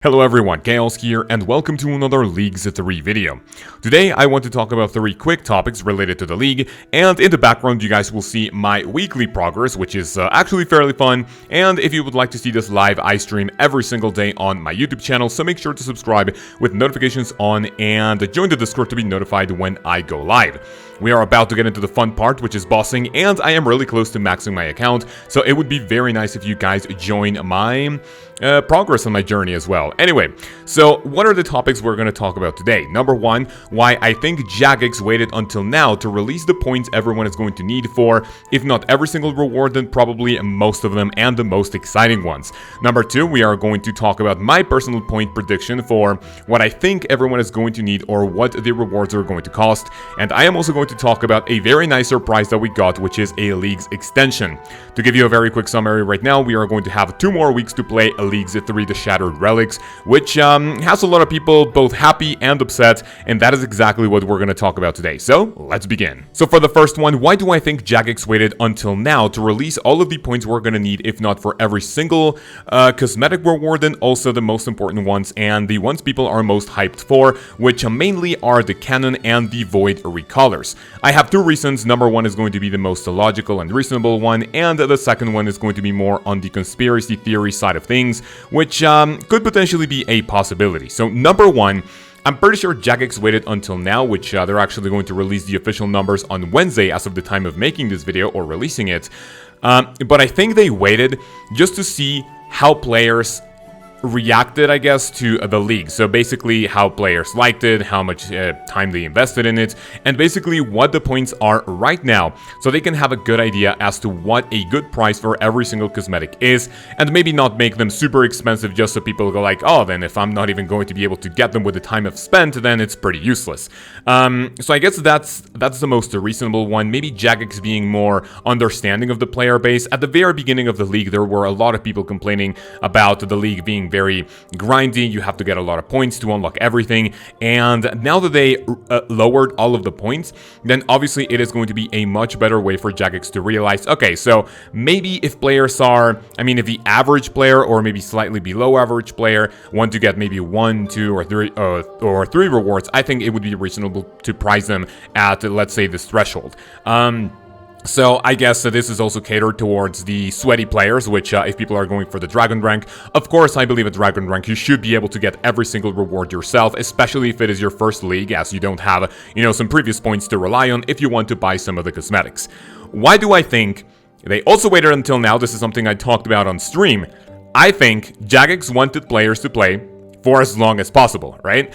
Hello everyone, Kaoz here, and welcome to another Leagues 3 video. Today I want to talk about 3 quick topics related to the league, and in the background you guys will see my weekly progress, which is actually fairly fun, and if you would like to see this live, I stream every single day on my YouTube channel, so make sure to subscribe with notifications on and join the Discord to be notified when I go live. We are about to get into the fun part, which is bossing, and I am really close to maxing my account, so it would be very nice if you guys join my progress on my journey as well. Anyway, so what are the topics we're going to talk about today? Number 1, why I think Jagex waited until now to release the points everyone is going to need for, if not every single reward, then probably most of them and the most exciting ones. Number 2, we are going to talk about my personal point prediction for what I think everyone is going to need or what the rewards are going to cost. And I am also going to talk about a very nice surprise that we got, which is a Leagues extension. To give you a very quick summary right now, we are going to have 2 more weeks to play Leagues 3 The Shattered Relics, which has a lot of people both happy and upset, and that is exactly what we're going to talk about today. So, let's begin. So for the first one, why do I think Jagex waited until now to release all of the points we're going to need, if not for every single cosmetic reward, and also the most important ones, and the ones people are most hyped for, which mainly are the Cannon and the Void Recolors. I have 2 reasons. Number 1 is going to be the most logical and reasonable one, and the second one is going to be more on the conspiracy theory side of things, which could potentially be a possibility. So number 1, I'm pretty sure Jagex waited until now, which they're actually going to release the official numbers on Wednesday as of the time of making this video or releasing it. But I think they waited just to see how players reacted, I guess, to the league. So basically how players liked it, how much time they invested in it, and basically what the points are right now, so they can have a good idea as to what a good price for every single cosmetic is, and maybe not make them super expensive just so people go like, oh, then if I'm not even going to be able to get them with the time I've spent, then it's pretty useless. So I guess that's the most reasonable one. Maybe Jagex being more understanding of the player base. At the very beginning of the league, there were a lot of people complaining about the league being very grindy. You have to get a lot of points to unlock everything, and now that they lowered all of the points, then obviously it is going to be a much better way for Jagex to realize, okay, so maybe if players are, if the average player or maybe slightly below average player want to get maybe 1, 2, or 3 rewards, I think it would be reasonable to price them at, let's say, this threshold. So I guess this is also catered towards the sweaty players, which if people are going for the Dragon rank, of course I believe at Dragon rank you should be able to get every single reward yourself, especially if it is your first league, as you don't have, some previous points to rely on if you want to buy some of the cosmetics. Why do I think they also waited until now? This is something I talked about on stream. I think Jagex wanted players to play for as long as possible, right?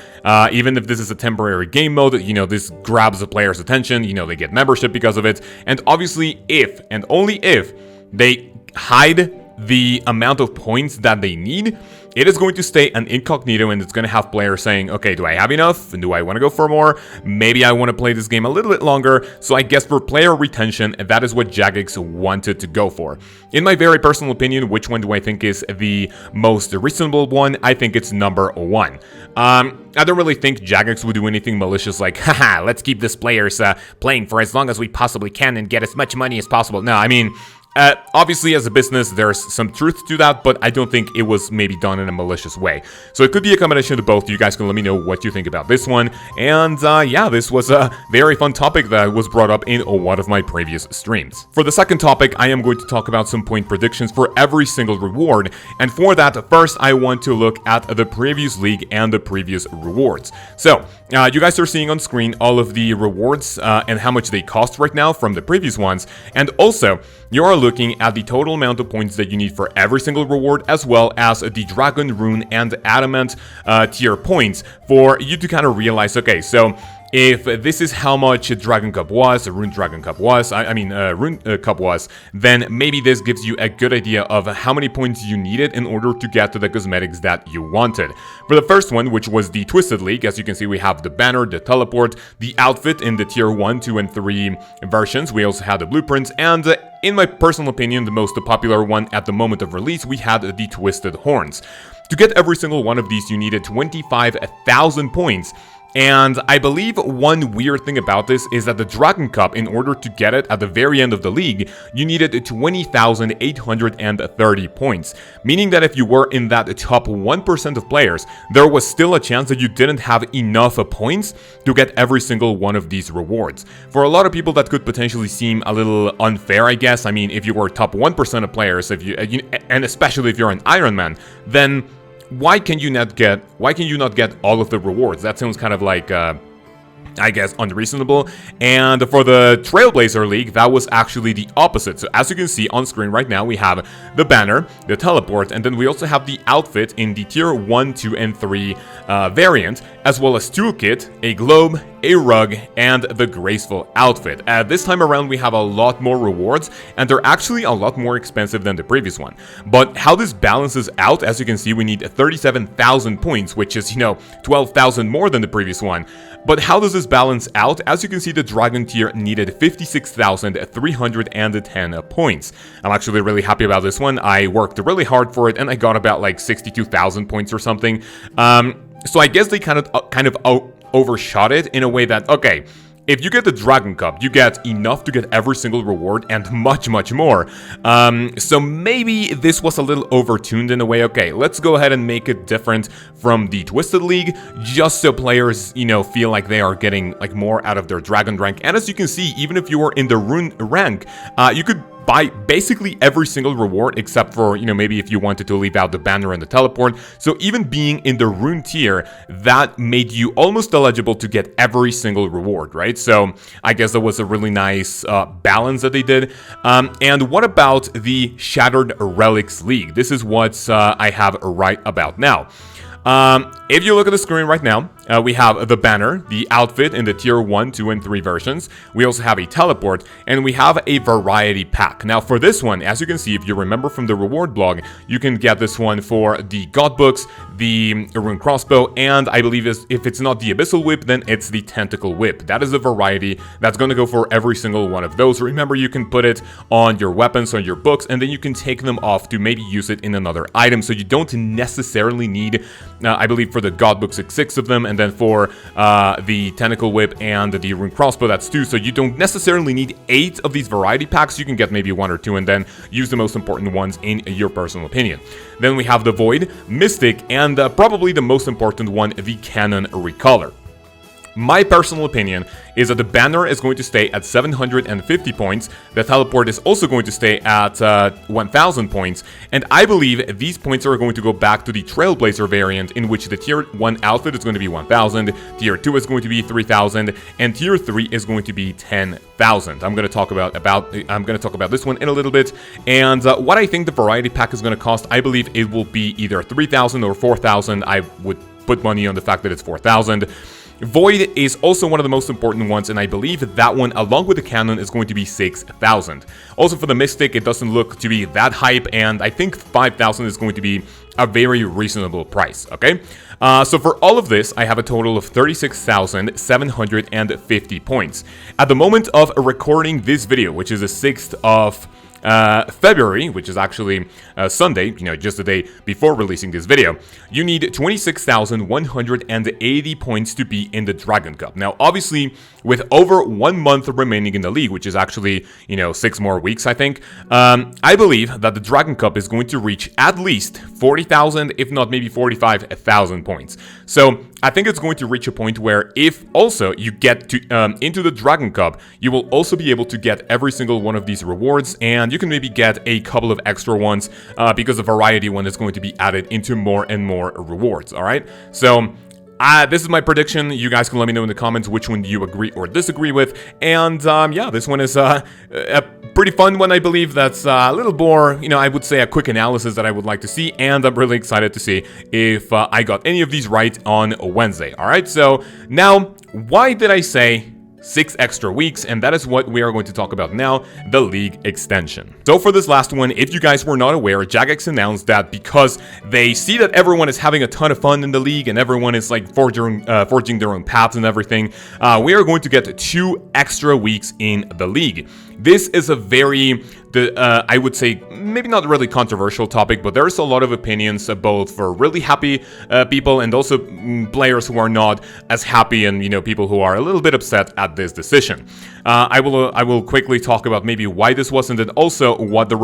Even if this is a temporary game mode, this grabs the player's attention, they get membership because of it, and obviously if, and only if, they hide the amount of points that they need, it is going to stay an incognito, and it's going to have players saying, okay, do I have enough? And do I want to go for more? Maybe I want to play this game a little bit longer. So I guess for player retention, that is what Jagex wanted to go for. In my very personal opinion, which one do I think is the most reasonable one? I think it's number 1. I don't really think Jagex would do anything malicious like, haha, let's keep this players playing for as long as we possibly can and get as much money as possible. No, obviously, as a business, there's some truth to that, but I don't think it was maybe done in a malicious way. So it could be a combination of both. You guys can let me know what you think about this one. And yeah, this was a very fun topic that was brought up in one of my previous streams. For the second topic, I am going to talk about some point predictions for every single reward. And for that, first, I want to look at the previous league and the previous rewards. So you guys are seeing on screen all of the rewards and how much they cost right now from the previous ones. And also, you are looking at the total amount of points that you need for every single reward, as well as the Dragon, Rune, and Adamant tier points for you to kind of realize, okay, so if this is how much Dragon Cup was, Rune Dragon Cup was, Rune Cup was, then maybe this gives you a good idea of how many points you needed in order to get to the cosmetics that you wanted. For the first one, which was the Twisted League, as you can see, we have the banner, the teleport, the outfit in the tier 1, 2, and 3 versions. We also had the blueprints, and in my personal opinion, the most popular one at the moment of release, we had the Twisted Horns. To get every single one of these, you needed 25,000 points, And I believe one weird thing about this is that the Dragon Cup, in order to get it at the very end of the league, you needed 20,830 points, meaning that if you were in that top 1% of players, there was still a chance that you didn't have enough points to get every single one of these rewards. For a lot of people, that could potentially seem a little unfair, I guess. I mean, if you were top 1% of players, and especially if you're an Iron Man, then why can you not get all of the rewards? That sounds kind of like I guess unreasonable. And for the Trailblazer League, that was actually the opposite. So as you can see on screen right now, we have the banner, the teleport, and then we also have the outfit in the tier 1, 2, and 3 variant, as well as toolkit, a globe, a rug, and the graceful outfit. This time around, we have a lot more rewards, and they're actually a lot more expensive than the previous one. But how this balances out, as you can see, we need 37,000 points, which is, 12,000 more than the previous one. But how does this balance out? As you can see, the Dragon tier needed 56,310 points. I'm actually really happy about this one. I worked really hard for it, and I got about like 62,000 points or something. So I guess they kind of overshot it in a way that, okay, if you get the Dragon Cup, you get enough to get every single reward and much, much more. So maybe this was a little overtuned in a way. Okay, let's go ahead and make it different from the Twisted League, just so players, feel like they are getting like more out of their Dragon rank. And as you can see, even if you were in the Rune rank, you could buy basically every single reward except for, maybe if you wanted to leave out the banner and the teleport. So even being in the Rune tier, that made you almost eligible to get every single reward, right? So I guess that was a really nice balance that they did. And what about the Shattered Relics League? This is what I have right about now. If you look at the screen right now, we have the banner, the outfit in the tier 1, 2, and 3 versions. We also have a teleport, and we have a variety pack. Now for this one, as you can see, if you remember from the reward blog, you can get this one for the God Books, the Rune Crossbow, and I believe if it's not the Abyssal Whip, then it's the Tentacle Whip. That is a variety that's going to go for every single one of those. Remember, you can put it on your weapons, on your books, and then you can take them off to maybe use it in another item. So you don't necessarily need, I believe for the God Books, it's 6 of them, and then for the Tentacle Whip and the Rune Crossbow, that's 2. So you don't necessarily need 8 of these variety packs. You can get maybe 1 or 2 and then use the most important ones in your personal opinion. Then we have the Void, Mystic, and probably the most important one, the Cannon Recolor. My personal opinion is that the banner is going to stay at 750 points, the teleport is also going to stay at 1000 points, and I believe these points are going to go back to the Trailblazer variant, in which the tier 1 outfit is going to be 1000, tier 2 is going to be 3000, and tier 3 is going to be 10,000. I'm going to talk about this one in a little bit, and what I think the variety pack is going to cost, I believe it will be either 3000 or 4000. I would put money on the fact that it's 4000. Void is also one of the most important ones, and I believe that one, along with the Cannon, is going to be 6,000. Also for the Mystic, it doesn't look to be that hype, and I think 5,000 is going to be a very reasonable price, okay? So for all of this, I have a total of 36,750 points. At the moment of recording this video, which is the 6th of February, which is actually Sunday, just the day before releasing this video, you need 26,180 points to be in the Dragon Cup. Now, obviously, with over 1 month remaining in the league, which is actually, 6 more weeks, I think, I believe that the Dragon Cup is going to reach at least 40,000, if not maybe 45,000 points. So I think it's going to reach a point where if also you get to into the Dragon Cup, you will also be able to get every single one of these rewards, and you can maybe get a couple of extra ones because the variety one is going to be added into more and more rewards, alright? So this is my prediction. You guys can let me know in the comments which one you agree or disagree with. And yeah, this one is a pretty fun one, I believe. That's a little more, I would say a quick analysis that I would like to see. And I'm really excited to see if I got any of these right on Wednesday. All right, so now, why did I say 6 extra weeks? And that is what we are going to talk about now, the league extension. So for this last one, if you guys were not aware, Jagex announced that because they see that everyone is having a ton of fun in the league and everyone is like forging their own paths and everything, we are going to get 2 extra weeks in the league. This is a very I would say maybe not really controversial topic, but there's a lot of opinions both for really happy people and also players who are not as happy, and people who are a little bit upset at this decision. I will quickly talk about maybe why this wasn't, and also what the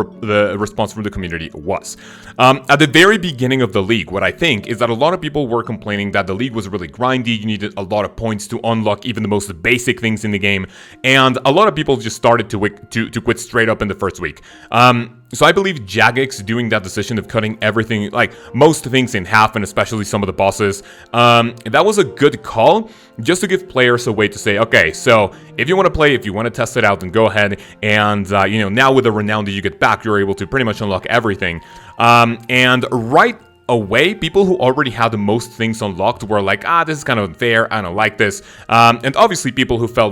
response from the community was. At the very beginning of the league, what I think is that a lot of people were complaining that the league was really grindy. You needed a lot of points to unlock even the most basic things in the game, and a lot of people just started to quit straight up in the first week. So I believe Jagex doing that decision of cutting everything, like most things in half, and especially some of the bosses, that was a good call, just to give players a way to say, okay, so if you want to play, if you want to test it out, then go ahead, and now with the renown that you get back, you're able to pretty much unlock everything. And right away, people who already had the most things unlocked were like, this is kind of unfair, I don't like this. And obviously people who fell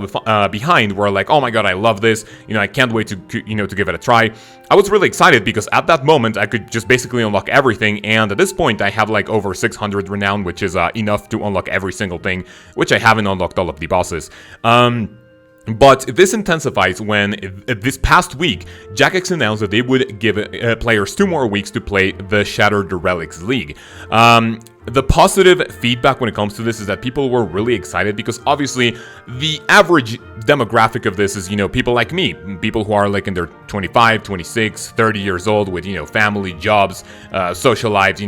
behind were like, oh my god, I love this, I can't wait to give it a try. I was really excited because at that moment I could just basically unlock everything, and at this point I have like over 600 renown, which is enough to unlock every single thing, which I haven't unlocked all of the bosses. But this intensifies when this past week, Jagex announced that they would give players 2 more weeks to play the Shattered Relics League. The positive feedback when it comes to this is that people were really excited because obviously the average demographic of this is, people like me, people who are like in their 25, 26, 30 years old with, family, jobs, social lives,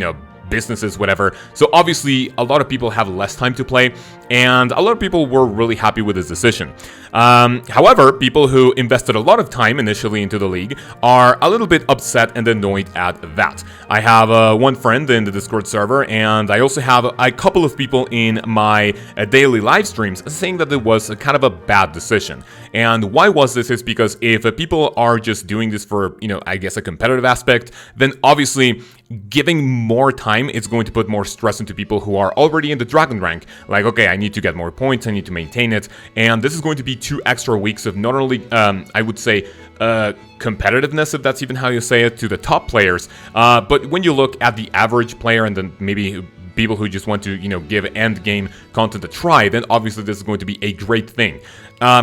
businesses, whatever. So obviously a lot of people have less time to play, and a lot of people were really happy with this decision. However, people who invested a lot of time initially into the league are a little bit upset and annoyed at that. I have one friend in the Discord server, and I also have a couple of people in my daily live streams saying that it was kind of a bad decision. And why was this? Is because if people are just doing this for, I guess a competitive aspect, then obviously giving more time, it's going to put more stress into people who are already in the dragon rank. Like, okay, I need to get more points, I need to maintain it, and this is going to be 2 extra weeks of not only, I would say, competitiveness, if that's even how you say it, to the top players, but when you look at the average player and then maybe people who just want to, give end game content a try, then obviously this is going to be a great thing.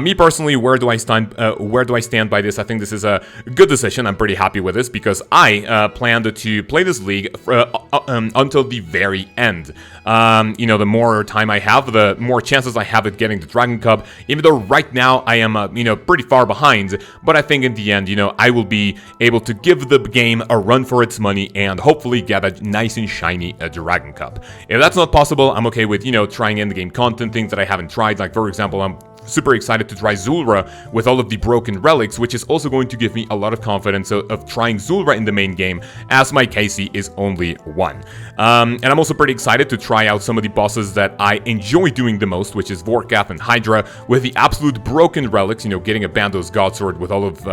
Me personally, where do I stand by this? I think this is a good decision. I'm pretty happy with this because I planned to play this league until the very end. The more time I have, the more chances I have at getting the Dragon Cup, even though right now I am, pretty far behind, but I think in the end, I will be able to give the game a run for its money and hopefully get a nice and shiny Dragon Cup. If that's not possible, I'm okay with, trying in-the-game content, things that I haven't tried, like for example, I'm super excited to try Zulrah with all of the broken relics, which is also going to give me a lot of confidence of trying Zulrah in the main game, as my KC is only 1. And I'm also pretty excited to try out some of the bosses that I enjoy doing the most, which is Vorkath and Hydra, with the absolute broken relics. Getting a Bando's Godsword with all of,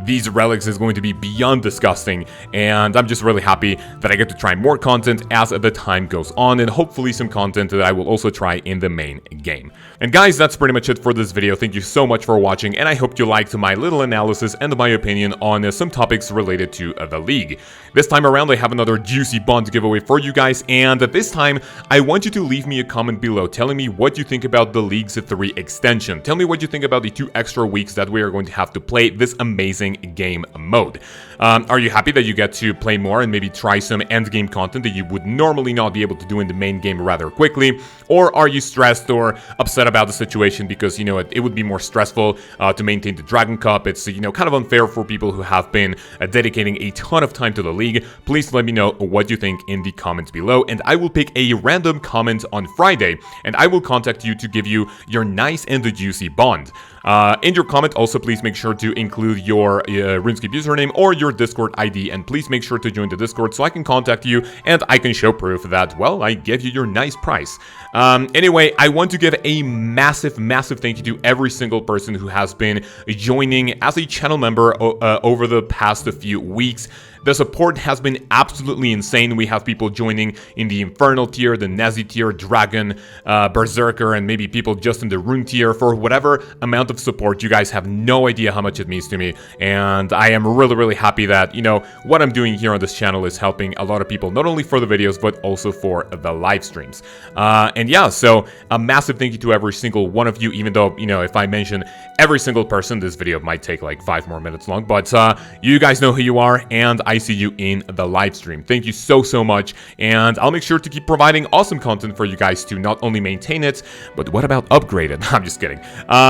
these relics is going to be beyond disgusting, and I'm just really happy that I get to try more content as the time goes on, and hopefully some content that I will also try in the main game. And guys, that's pretty much it for this video. Thank you so much for watching, and I hope you liked my little analysis and my opinion on some topics related to the league. This time around, I have another juicy bond giveaway for you guys, and this time, I want you to leave me a comment below telling me what you think about the Leagues 3 extension. Tell me what you think about the 2 extra weeks that we are going to have to play this amazing game mode. Are you happy that you get to play more and maybe try some endgame content that you would normally not be able to do in the main game rather quickly? Or are you stressed or upset about the situation because, it would be more stressful to maintain the Dragon Cup? It's, kind of unfair for people who have been dedicating a ton of time to the league. Please let me know what you think in the comments below, and I will pick a random comment on Friday, and I will contact you to give you your nice and juicy bond. In your comment, also please make sure to include your RuneScape username or your Discord ID, and please make sure to join the Discord so I can contact you and I can show proof that, well, I gave you your nice price. Anyway, I want to give a massive thank you to every single person who has been joining as a channel member over the past few weeks. The support has been absolutely insane. We have people joining in the Infernal tier, the Nazi tier, Dragon, Berserker, and maybe people just in the Rune tier. For whatever amount of support, you guys have no idea how much it means to me, and I am really happy that, you know, what I'm doing here on this channel is helping a lot of people, not only for the videos, but also for the live streams. And yeah, so a massive thank you to every single one of you, even though, you know, if I mention every single person, this video might take like 5 more minutes long, but you guys know who you are, and I see you in the live stream. Thank you so much, and I'll make sure to keep providing awesome content for you guys to not only maintain it, but what about upgrade it? I'm just kidding.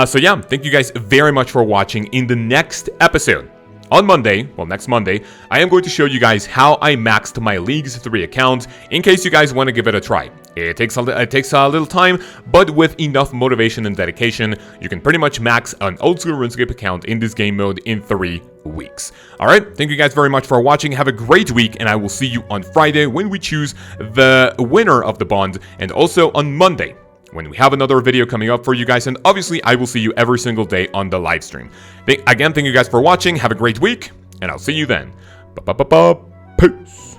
So yeah, thank you guys very much for watching. In the next episode, on Monday, well, next Monday, I am going to show you guys how I maxed my Leagues 3 account, in case you guys want to give it a try. It takes a little time, but with enough motivation and dedication, you can pretty much max an old school RuneScape account in this game mode in 3 weeks. Alright, thank you guys very much for watching, have a great week, and I will see you on Friday when we choose the winner of the bond, and also on Monday, when we have another video coming up for you guys, and obviously I will see you every single day on the live stream. Again, thank you guys for watching, have a great week, and I'll see you then. Peace.